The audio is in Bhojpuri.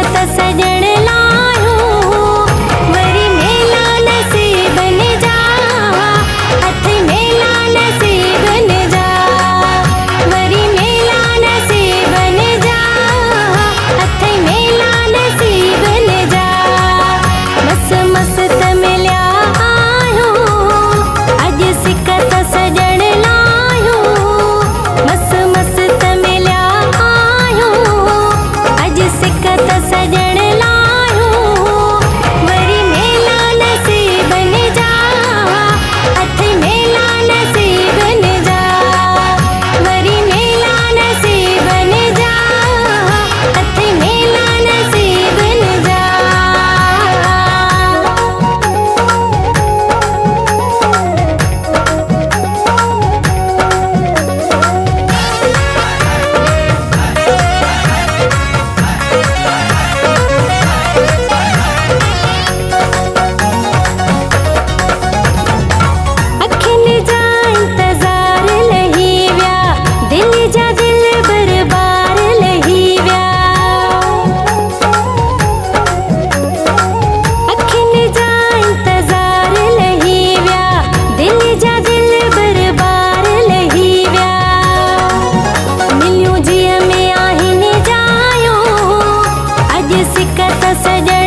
सिकत सजण लायो वरी मेला नसीबन जा हथ मेला नसीबन जा वरी मेला नसीबन जा हथ मेला नसीबन जा मस मस्त मिलिया आयो अॼु सिकत सजण लायो मस मस्त मिलिया आयो अॼु सिकत सजण लायो वरी मेला नसीबन जा हथ मेला नसीबन जा वरी मेला नसीबन जा हथ मेला नसीबन जा अखियुनि जा इंतज़ार लही विया दिल जा दिल बरबार लही विया अखियुनि जा इंतज़ार लही विया दिल जा दिल बरबार लही विया मिलियूं जीअं में आहिनि जायूं अॼु सिकत सजण